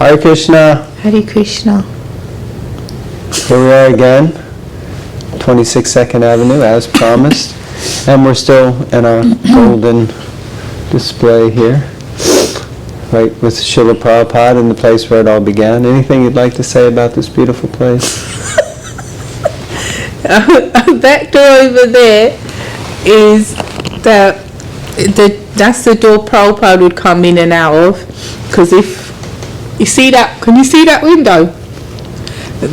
Hare Krishna. Hare Krishna. Here we are again, 22nd Avenue, as promised. And we're still in our golden display here, right with Srila Prabhupada in the place where it all began. Anything you'd like to say about this beautiful place? That door over there is that's the door Prabhupada would come in and out of. Because if you see that, can you see that window?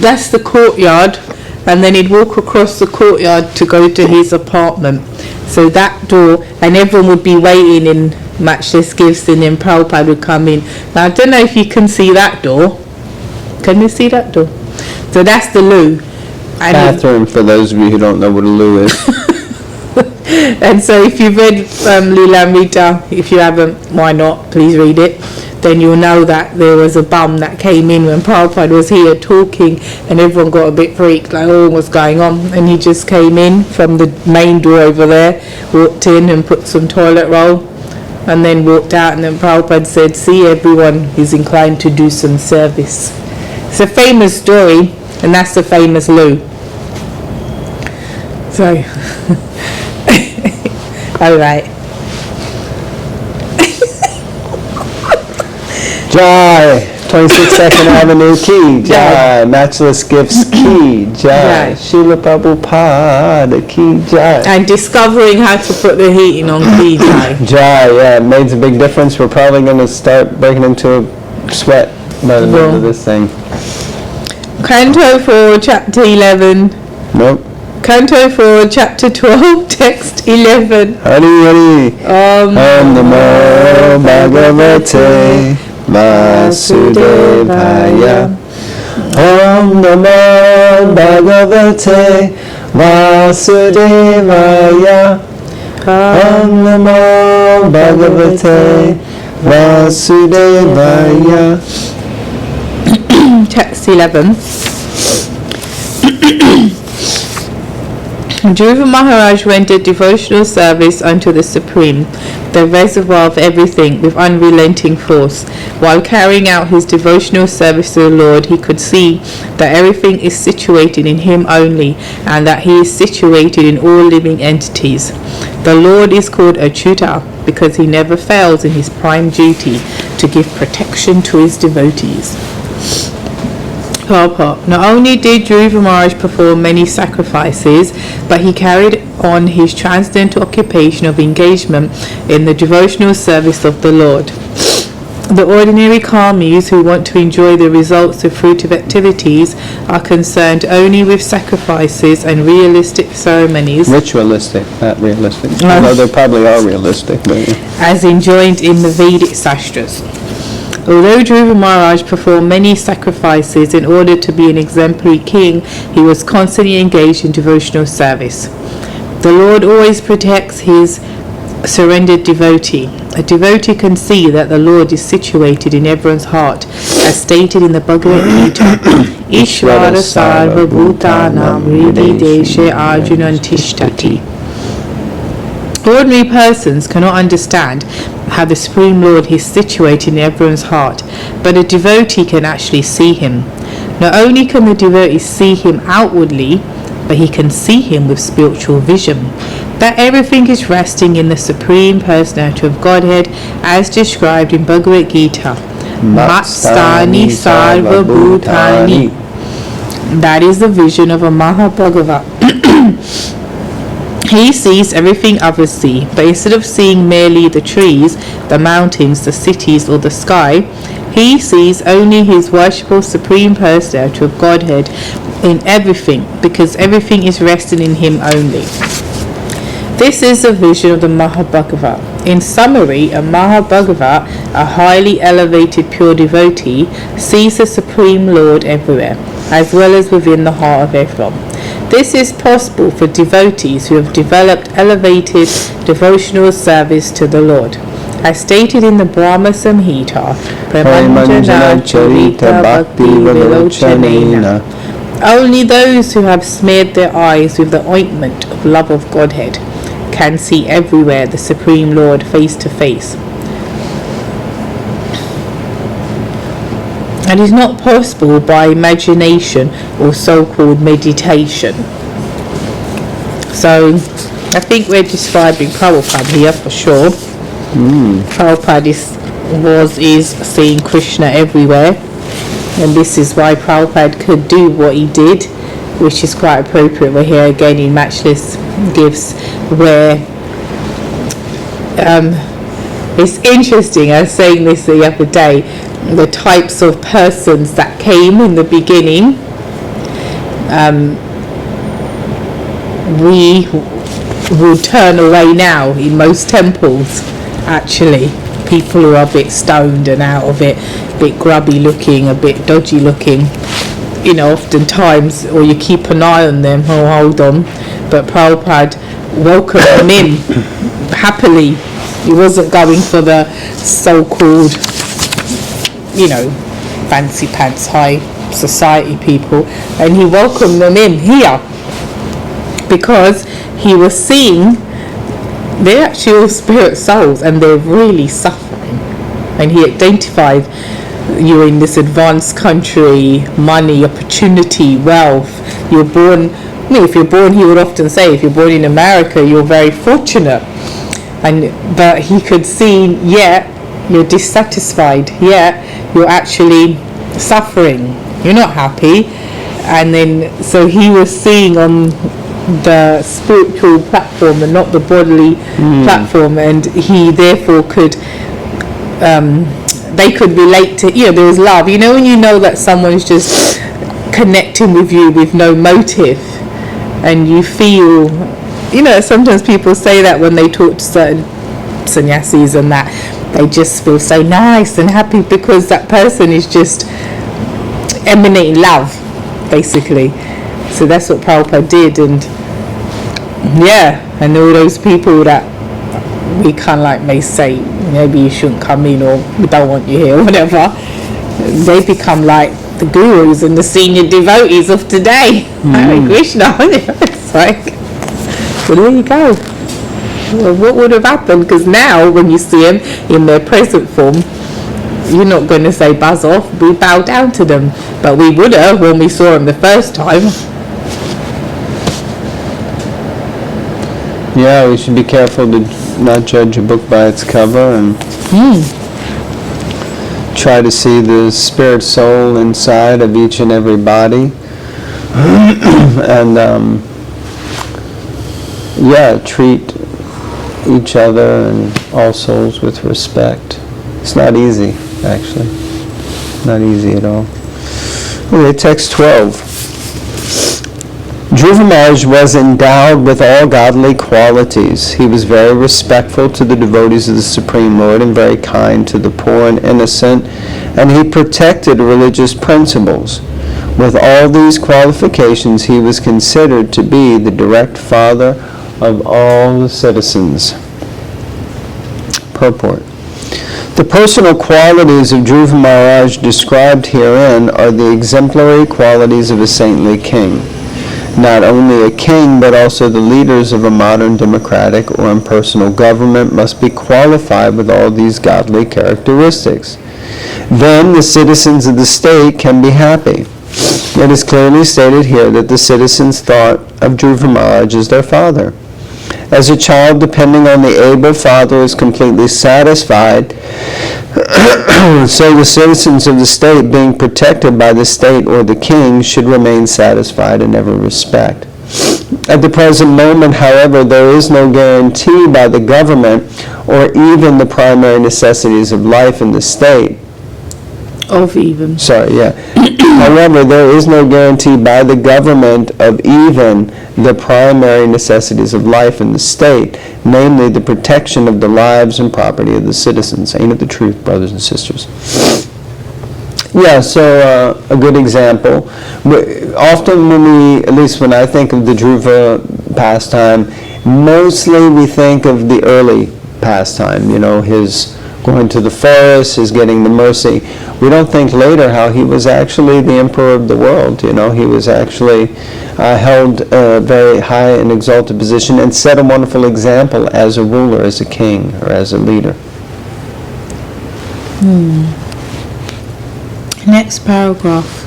That's the courtyard, and then he'd walk across the courtyard to go to his apartment. So that door, and everyone would be waiting in matchless gifts, and then Prabhupada would come in. Now I don't know if you can see that door. Can you see that door? So that's the loo. And Bathroom, for those of you who don't know what a loo is. and so if you've read Lilamrita, if you haven't, why not? Please read it. Then you'll know that there was a bum that came in when Prabhupada was here talking, and everyone got a bit freaked, like, oh, what's going on? And he just came in from the main door over there, walked in and put some toilet roll, and then walked out, and then Prabhupada said, see, everyone is inclined to do some service. It's a famous story, and that's the famous loo. So, alright. Jai, 22nd Avenue, Ki Jai, Matchless Gifts, Ki Jai, Srila Prabhupada, Ki Jai. And discovering how to put the heating on, Ki Jai. Jai, yeah, it made a big difference. We're probably going to start breaking into a sweat by the end of this thing. Canto 4, Chapter 11. Nope. Canto 4, Chapter 12, Text 11. Hari Hari. Om Namo Bhagavate Vasudevaya. Om Namo Bhagavate Vasudevaya. Om Namo Bhagavate Vasudevaya. Text 11. Dhruva Maharaj rendered devotional service unto the Supreme, the reservoir of everything, with unrelenting force. While carrying out his devotional service to the Lord, he could see that everything is situated in him only, and that he is situated in all living entities. The Lord is called Achyuta because he never fails in his prime duty to give protection to his devotees. Purport. Not only did Dhruva Maharaj perform many sacrifices, but he carried on his transcendental occupation of engagement in the devotional service of the Lord. The ordinary karmis who want to enjoy the results of fruitive activities are concerned only with sacrifices and realistic ceremonies. Ritualistic, not realistic. Although they probably are realistic. But as enjoined in the Vedic Sastras. Although Dhruva Maharaj performed many sacrifices in order to be an exemplary king, he was constantly engaged in devotional service. The Lord always protects his surrendered devotee. A devotee can see that the Lord is situated in everyone's heart, as stated in the Bhagavad Gita. Ishvara sarva bhutanam hridhi deshe arjunan tishtati. Ordinary persons cannot understand how the Supreme Lord is situated in everyone's heart, but a devotee can actually see him. Not only can the devotee see him outwardly, but he can see him with spiritual vision. That everything is resting in the Supreme Personality of Godhead, as described in Bhagavad Gita. Matstani sarva bhutani. That is the vision of a Mahabhagavat. He sees everything others see, but instead of seeing merely the trees, the mountains, the cities, or the sky, he sees only his worshipful Supreme Personality of Godhead in everything, because everything is resting in him only. This is the vision of the Mahabhagavat. In summary, a Mahabhagavat, a highly elevated pure devotee, sees the Supreme Lord everywhere, as well as within the heart of everyone. This is possible for devotees who have developed elevated devotional service to the Lord. As stated in the Brahma Samhita, Pramanjana Charita Bhakti Vilochanena. Only those who have smeared their eyes with the ointment of love of Godhead can see everywhere the Supreme Lord face to face. and is not possible by imagination or so-called meditation. So I think we're describing Prabhupada here for sure. Prabhupada is seeing Krishna everywhere, and this is why Prabhupada could do what he did, which is quite appropriate. We're here again in Matchless Gifts, where it's interesting. I was saying this the other day, the types of persons that came in the beginning. We will turn away now in most temples, actually. People who are a bit stoned and out of it, a bit grubby looking, a bit dodgy looking, oftentimes, or you keep an eye on them, hold on. But Prabhupada welcomed them in happily. He wasn't going for the so-called, fancy pants, high society people, and he welcomed them in here because he was seeing they're actually all spirit souls and they're really suffering, and he identified, you're in this advanced country, money, opportunity, wealth, you're born, if you're born, he would often say, if you're born in America, you're very fortunate. But he could see, you're dissatisfied, you're actually suffering, you're not happy. And then, so he was seeing on the spiritual platform and not the bodily platform, and he therefore could, they could relate to, there was love. When you know that someone's just connecting with you with no motive, and you feel, sometimes people say that when they talk to certain sannyasis and that, they just feel so nice and happy because that person is just emanating love, basically. So that's what Prabhupada did, and and all those people that we kind of may say, maybe you shouldn't come in, or we don't want you here, or whatever, they become like the gurus and the senior devotees of today. Hare Krishna. It's like, well, there you go. Well, what would have happened? Because now when you see them in their present form, you're not going to say buzz off, we bow down to them, but we would have when we saw them the first time. Yeah, we should be careful to not judge a book by its cover, and try to see the spirit soul inside of each and every body. And treat each other and all souls with respect. It's not easy, actually. Not easy at all. Okay, text 12. Dhruva Maharaj was endowed with all godly qualities. He was very respectful to the devotees of the Supreme Lord and very kind to the poor and innocent, and he protected religious principles. With all these qualifications, he was considered to be the direct father of all the citizens. Purport. The personal qualities of Dhruva Maharaj described herein are the exemplary qualities of a saintly king. Not only a king, but also the leaders of a modern democratic or impersonal government must be qualified with all these godly characteristics. Then the citizens of the state can be happy. It is clearly stated here that the citizens thought of Dhruva Maharaj as their father. As a child depending on the able father is completely satisfied, so the citizens of the state, being protected by the state or the king, should remain satisfied in every respect. At the present moment, however, there is no guarantee by the government or even the primary necessities of life in the state. However, there is no guarantee by the government of even the primary necessities of life in the state, namely the protection of the lives and property of the citizens. Ain't it the truth, brothers and sisters? Yeah, so a good example. Often when we, at least when I think of the Dhruva pastime, mostly we think of the early pastime, his going to the forest, his getting the mercy. We don't think later how he was actually the emperor of the world. He was actually held a very high and exalted position and set a wonderful example as a ruler, as a king, or as a leader. Next paragraph.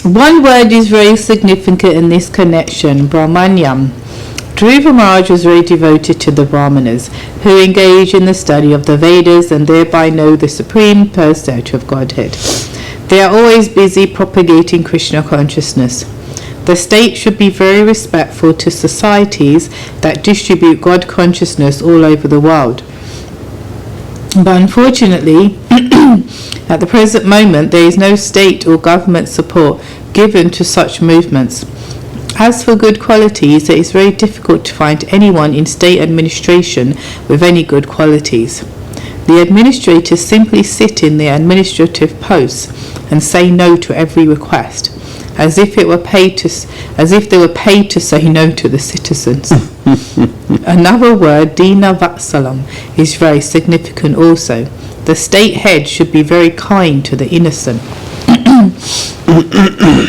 One word is very significant in this connection, Brahmanyam. Dhruva Maharaj was very devoted to the Brahmanas, who engage in the study of the Vedas and thereby know the Supreme Personality of Godhead. They are always busy propagating Krishna consciousness. The state should be very respectful to societies that distribute God consciousness all over the world. But unfortunately, at the present moment, there is no state or government support given to such movements. As for good qualities, it is very difficult to find anyone in state administration with any good qualities. The administrators simply sit in their administrative posts and say no to every request, as if they were paid to say no to the citizens. Another word, Dina Vatsalam, is very significant also. The state head should be very kind to the innocent.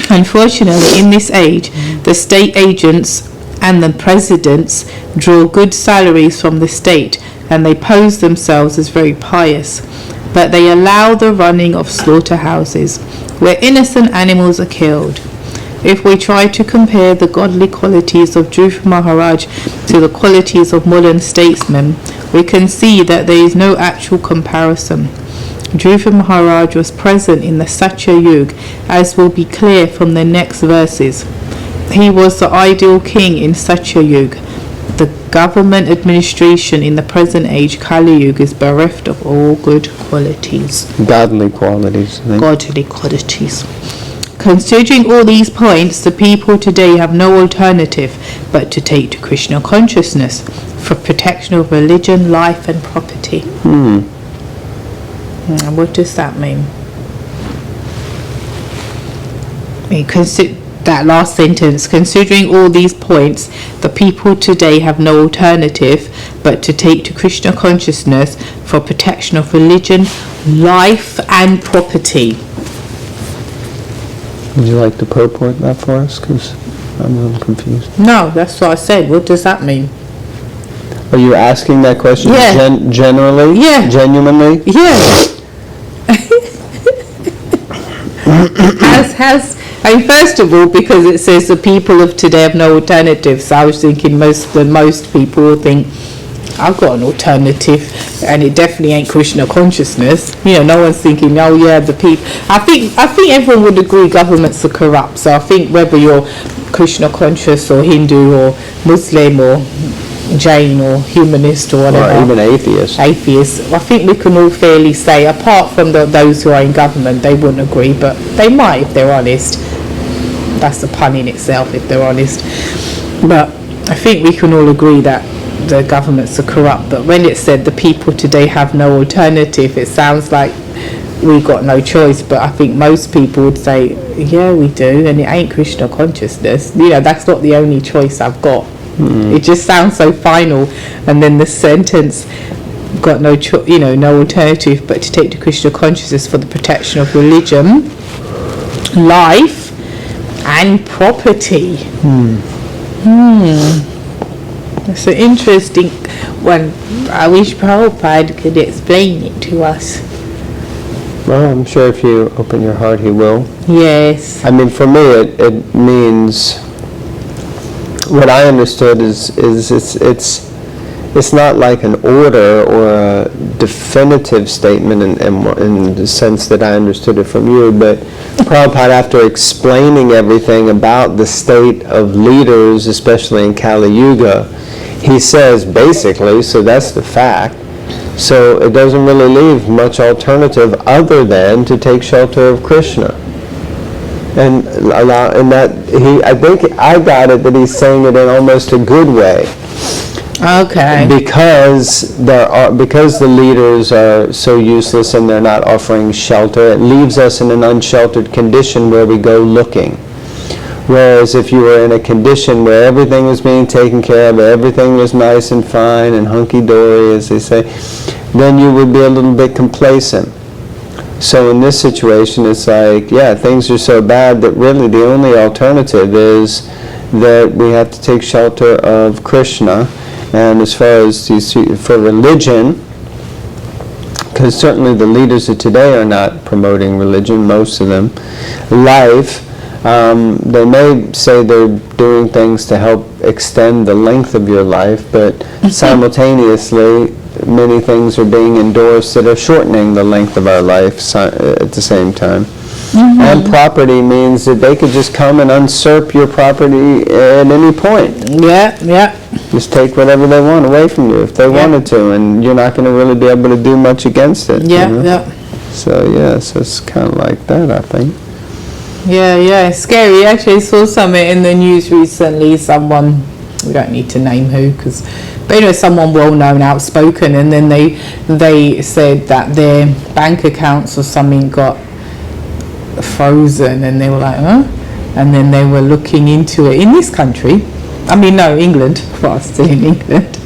Unfortunately, in this age, the state agents and the presidents draw good salaries from the state, and they pose themselves as very pious. But they allow the running of slaughterhouses, where innocent animals are killed. If we try to compare the godly qualities of Dhruva Maharaj to the qualities of modern statesmen, we can see that there is no actual comparison. Dhruva Maharaj was present in the Satya Yuga, as will be clear from the next verses. He was the ideal king in Satya Yuga. The government administration in the present age, Kali Yuga, is bereft of all good qualities. Godly qualities. Godly qualities. Considering all these points, the people today have no alternative but to take to Krishna consciousness for protection of religion, life and property. What does that mean? That last sentence, considering all these points, the people today have no alternative but to take to Krishna consciousness for protection of religion, life and property. Would you like to purport that for us? Because I'm a little confused. No, that's what I said. What does that mean? Are you asking that question generally? Yeah. Genuinely? Yeah. First of all, because it says the people of today have no alternative, so I was thinking most people will think, I've got an alternative, and it definitely ain't Krishna consciousness. No one's thinking, oh yeah, the people. I think everyone would agree governments are corrupt. So I think whether you're Krishna conscious or Hindu or Muslim or Jain or humanist or whatever, or even atheists, I think we can all fairly say, apart from those who are in government, they wouldn't agree, but they might if they're honest. That's a pun in itself, if they're honest. But I think we can all agree that the governments are corrupt. But when it said the people today have no alternative, it sounds like we've got no choice. But I think most people would say, yeah, we do, and it ain't Krishna consciousness. That's not the only choice I've got. It just sounds so final. And then the sentence, got no no alternative but to take to Krishna consciousness for the protection of religion, life and property. That's an interesting one. I wish Prabhupada could explain it to us. Well, I'm sure if you open your heart, he will. Yes. I mean, for me, it means, what I understood is it's not like an order or a definitive statement in the sense that I understood it from you, but Prabhupada, after explaining everything about the state of leaders, especially in Kali Yuga, he says basically, so that's the fact, so it doesn't really leave much alternative other than to take shelter of Krishna. And I think I got it that he's saying it in almost a good way. Okay. Because the leaders are so useless and they're not offering shelter, it leaves us in an unsheltered condition where we go looking. Whereas if you were in a condition where everything was being taken care of, everything was nice and fine and hunky-dory, as they say, then you would be a little bit complacent. So in this situation, it's like, yeah, things are so bad that really the only alternative is that we have to take shelter of Krishna. And as far as for religion, because certainly the leaders of today are not promoting religion, most of them. Life, they may say they're doing things to help extend the length of your life, but simultaneously many things are being endorsed that are shortening the length of our life at the same time. And property means that they could just come and usurp your property at any point. Yeah, yeah. Just take whatever they want away from you if they wanted to, and you're not going to really be able to do much against it. Yeah, you know? yeah. So so it's kind of like that, I think. Yeah, it's scary. Actually, I saw something in the news recently, someone, we don't need to name who, but someone well-known, outspoken, and then they said that their bank accounts or something got frozen, and they were like, huh? And then they were looking into it in this country. I mean, no, England, for us in England,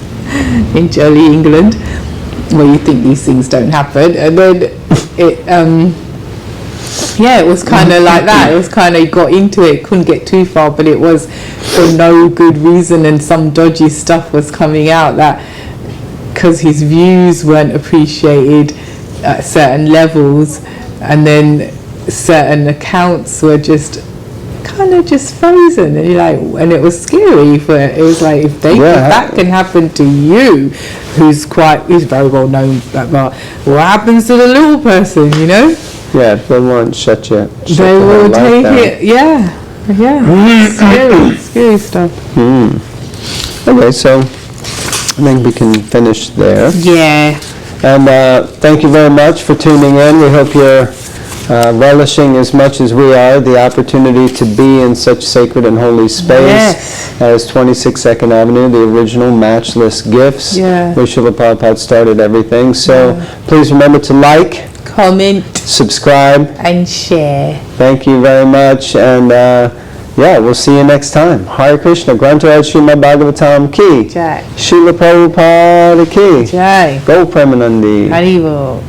in jolly England, where you think these things don't happen. And then it was kind of like that. It was kind of got into it, couldn't get too far, but it was for no good reason, and some dodgy stuff was coming out that because his views weren't appreciated at certain levels, and then certain accounts were just kind of just frozen, and you're like, and it was scary. It was like, if that can happen to you, who's very well known, but what happens to the little person, you know? Yeah, if they won't shut you. They will take it. Yeah. Scary stuff. Okay, so I think we can finish there. Yeah. And thank you very much for tuning in. We hope you're relishing as much as we are the opportunity to be in such sacred and holy space as 26 2nd Avenue, the original matchless gifts, where Srila Prabhupada started everything. So please remember to like, comment, subscribe, and share. Thank you very much, and we'll see you next time. Hare Krishna, Grantaraj Srimad Bhagavatam Ki, Jai. Srila Prabhupada Ki, Jai. Go Premanandi. Haribo.